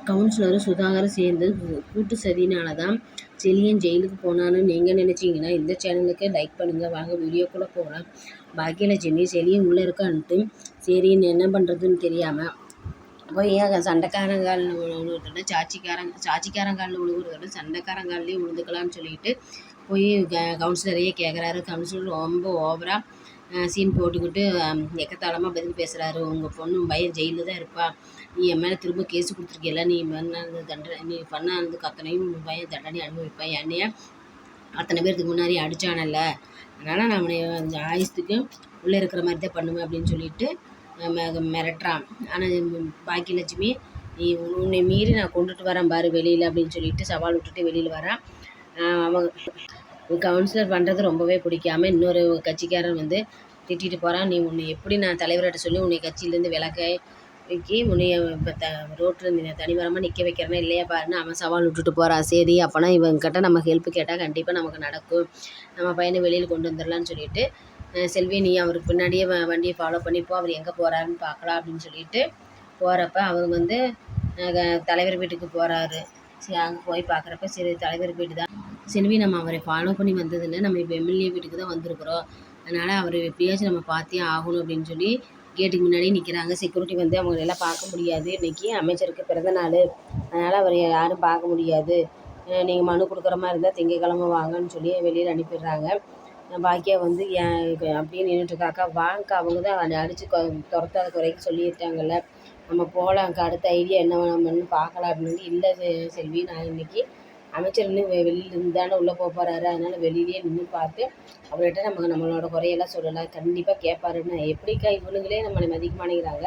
கவுன்சிலரும் சுதாகரும் சேர்ந்து கூட்டு சதினால தான் செழியன் ஜெயிலுக்கு போனான்னு நீங்கள் நினச்சிங்கன்னா இந்த சேனலுக்கு லைக் பண்ணுங்கள். வாங்க வீடியோக்குள்ளே போகலாம். பாக்கியலட்சுமி செழியன் உள்ளே இருக்கான்ட்டு சரின்னு என்ன பண்ணுறதுன்னு தெரியாமல் போய் சண்டைக்காரங்காலில் விழுவுறதோட சாட்சிக்காரங்காலில் விழுவுறதோட சண்டைக்காரங்காலிலேயே விழுந்துக்கலான்னு சொல்லிட்டு போய் கவுன்சிலரையே கேட்குறாரு. கவுன்சிலர் ரொம்ப ஓவராக சீன் போட்டுக்கிட்டு எக்கத்தாளமாக பதில் பேசுகிறாரு. உங்கள் பொண்ணு பையன் ஜெயிலில் தான் இருப்பா, நீ என் மேலே திரும்ப கேஸு கொடுத்துருக்கல, நீ பண்ணதுக்கு அத்தனையும் பையன் தண்டனை அனுபவிப்பேன், என்னைய அத்தனை பேருக்கு முன்னாடி அடித்தானல்ல, அதனால் நான் அவனை ஆயுசத்துக்கு உள்ளே இருக்கிற மாதிரி தான் பண்ணுவேன் அப்படின்னு சொல்லிட்டு மிரட்டுறான். ஆனால் பாக்கியலட்சுமி நீ உன்னை மீறி நான் கொண்டுட்டு வரேன் பாரு வெளியில் அப்படின்னு சொல்லிட்டு சவால் விட்டுட்டு வெளியில் வரான். அவங்க கவுன்சிலர் பண்ணுறது ரொம்பவே பிடிக்காம இன்னொரு கட்சிக்காரன் வந்து திட்டிட்டு போகிறான். நீ உன்னை எப்படி நான் தலைவர்கிட்ட சொல்லி உன்னை கட்சியிலேருந்து விலக்கி உன்னைய இப்போ ரோட்டில் தனிமரமாக நிற்க வைக்கிறேன்னா இல்லையா பாருன்னு அவன் சவால் விட்டுட்டு போகிறான். சரி அப்போனா இவங்கிட்ட நம்ம ஹெல்ப் கேட்டால் கண்டிப்பாக நமக்கு நடக்கும், நம்ம பையனை வெளியில் கொண்டு வந்துடலான்னு சொல்லிட்டு செல்வி நீ அவருக்கு பின்னாடியே வண்டியை ஃபாலோ பண்ணிப்போ, அவர் எங்கே போகிறாருன்னு பார்க்கலாம் அப்படின்னு சொல்லிட்டு போகிறப்ப அவர் வந்து தலைவர் வீட்டுக்கு போகிறாரு. சரி அங்கே போய் பார்க்குறப்ப சரி தலைவர் வீட்டு தான் செல்வி, நம்ம அவரை ஃபாலோ பண்ணி வந்ததில்லை, நம்ம இப்போ எம்எல்ஏ வீட்டுக்கு தான் வந்திருக்கிறோம், அதனால் அவர் எப்படியாச்சும் நம்ம பார்த்தே ஆகணும் அப்படின்னு சொல்லி கேட்டுக்கு முன்னாடி நிற்கிறாங்க. செக்யூரிட்டி வந்து அவங்களெல்லாம் பார்க்க முடியாது, இன்றைக்கி அமைச்சருக்கு பிறந்த நாள், அதனால் அவர் யாரும் பார்க்க முடியாது, நீங்கள் மனு கொடுக்குற மாதிரி இருந்தால் திங்கக்கிழமை வாங்கன்னு சொல்லி வெளியில் அனுப்பிடுறாங்க. பாக்கியா வந்து அப்படியே நின்றுட்டுருக்காக்கா, வாங்க அவங்க தான் அடித்து துரத்தாத குறைக்கு சொல்லிட்டாங்கல்ல, நம்ம போகலாங்க்கா, அடுத்த ஐடியா என்ன நம்மன்னு பார்க்கலாம் அப்படின்னு. இல்லை செல்வி, நான் இன்றைக்கி அமைச்சர் இன்னும் வெளியில் இருந்து தானே உள்ளே போகிறாரு, அதனால் வெளியிலேயே நின்று பார்த்து அவர்கிட்ட நம்மளோட குறையெல்லாம் சொல்லலாம், கண்டிப்பாக கேட்பாருன்னு. எப்படிக்கா இவனுங்களே நம்மளை மதிக்க மாட்டேங்கிறாங்க,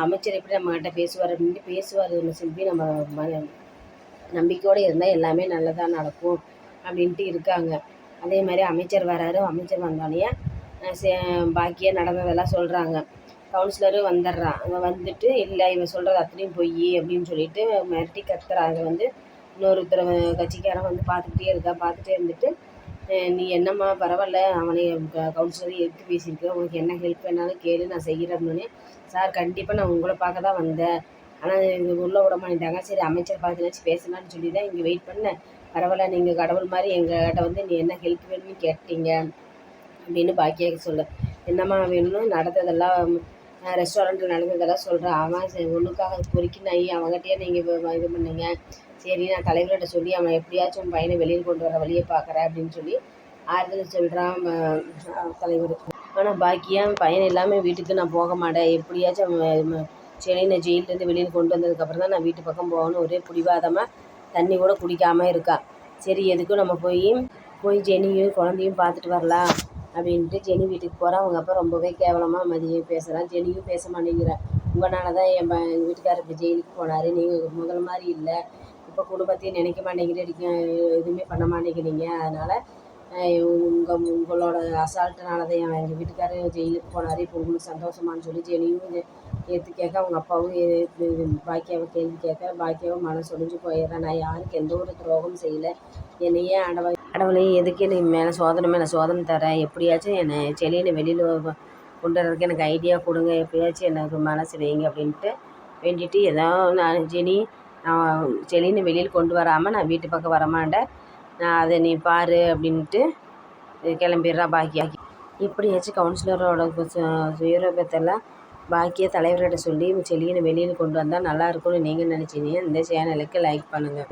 அமைச்சர் எப்படி நம்மகிட்ட பேசுவார் அப்படின்ட்டு பேசுவார் நம்ம செல்வி, நம்ம நம்பிக்கையோடு இருந்தால் எல்லாமே நல்லதாக நடக்கும் அப்படின்ட்டு இருக்காங்க. அதே மாதிரி அமைச்சர் வராரு. அமைச்சர் வந்தோடனே பாக்கியா நடந்ததெல்லாம் சொல்கிறாங்க. கவுன்சிலரும் வந்துடுறான். அவன் வந்துட்டு இல்லை இவன் சொல்கிறது அத்தனையும் பொய் அப்படின்னு சொல்லிட்டு மிரட்டி கத்துறான். அதை வந்து இன்னொருத்தர் கட்சிக்காரன் வந்து பார்த்துக்கிட்டே இருக்கா. பார்த்துட்டே இருந்துட்டு நீ என்னம்மா பரவாயில்ல, அவனை கவுன்சிலரை எடுத்து பேசியிருக்க, உனக்கு என்ன ஹெல்ப் வேணாலும் கேளு, நான் செய்கிறேன் அப்படின்னு. சார் கண்டிப்பாக நான் உங்களை பார்க்க தான் வந்தேன், ஆனால் இங்கே உள்ளே விட மாட்டேங்கிறாங்க, சரி அமைச்சர் பார்த்துனாச்சும் பேசலான்னு சொல்லி தான் இங்கே வெயிட் பண்ணேன், பரவாயில்ல நீங்கள் கடவுள் மாதிரி எங்கள்கிட்ட வந்து நீ என்ன ஹெல்ப் வேணும்னு கேட்டீங்க அப்படின்னு பாக்கியாக சொல்ல. என்னம்மா வேணும்னு நடந்ததெல்லாம் ரெஸ்டாரண்ட்டில் நடந்ததெல்லாம் சொல்கிறேன். அவன் ஒன்றுக்காக பொறுக்கி நாய் அவங்ககிட்டயே நீங்கள் இது பண்ணீங்க, சரி நான் தலைவர்கிட்ட சொல்லி அவன் எப்படியாச்சும் பையனை வெளியில் கொண்டு வர வழியை பார்க்குறேன் அப்படின்னு சொல்லி ஆறுதல் சொல்கிறான் தலைவர். ஆனால் பாக்கியா பையன் இல்லாமல் வீட்டுக்கு நான் போக மாட்டேன், எப்படியாச்சும் சென்னை ஜெயிலேருந்து வெளியில் கொண்டு வந்ததுக்கப்புறம் தான் நான் வீட்டு பக்கம் போகணும், ஒரே பிடிவாதமாக தண்ணி கூட குடிக்காமல் இருக்கா. சரி எதுக்கும் நம்ம போய் ஜெனியும் குழந்தையும் பார்த்துட்டு வரலாம் அப்படின்ட்டு ஜெனி வீட்டுக்கு போகிறா. அவங்க அப்பா ரொம்பவே கேவலமாக மதியம் பேசுகிறான். ஜெனியும் பேச மாட்டேங்கிறா. உங்களால தான் எங்கள் வீட்டுக்காரர் இப்படி ஜெயிலுக்கு போனார், நீங்கள் முதல் மாதிரி இல்லை, இப்போ குடும்பத்தையும் நினைக்க மாட்டேங்கிறீங்க, எதுவுமே பண்ண மாட்டேங்கிறீங்க, அதனால் உங்களோட அசால்ட்டுனால தான் எங்கள் வீட்டுக்காரர் ஜெயிலுக்கு போனார், இப்போ உங்களுக்கு சந்தோஷமானு சொல்லி ஜெனியும் ஏற்று கேட்க, அவங்க அப்பாவும் பாக்கியாவை கேள்வி கேட்க, பாக்கியாவும் மனசு ஒடிஞ்சு போயிடுறேன். நான் யாருக்கு எந்த ஒரு துரோகம் செய்யலை, என்னையே அடவளையே எதுக்கு நீ மேலே சோதனை தரேன், எப்படியாச்சும் என்னை செழியனை வெளியில் கொண்டு வரதுக்கு எனக்கு ஐடியா கொடுங்க, எப்படியாச்சும் எனக்கு மனசு வைங்க அப்படின்ட்டு வேண்டிட்டு, ஏதோ நான் செழியனை வெளியில் கொண்டு வராமல் நான் வீட்டு பக்கம் வரமாட்டேன், நான் அதை நீ பாரு அப்படின்ட்டு கிளம்பிடுறா பாக்கியா. இப்படியாச்சும் கவுன்சிலரோட சுயரூபத்தெல்லாம் பாக்கிய தலைவர்கிட்ட சொல்லி செழியனை வெளியில் கொண்டு வந்தால் நல்லாயிருக்கும்னு நீங்கள் நினச்சிங்க. இந்த சேனலுக்கு லைக் பண்ணுங்கள்.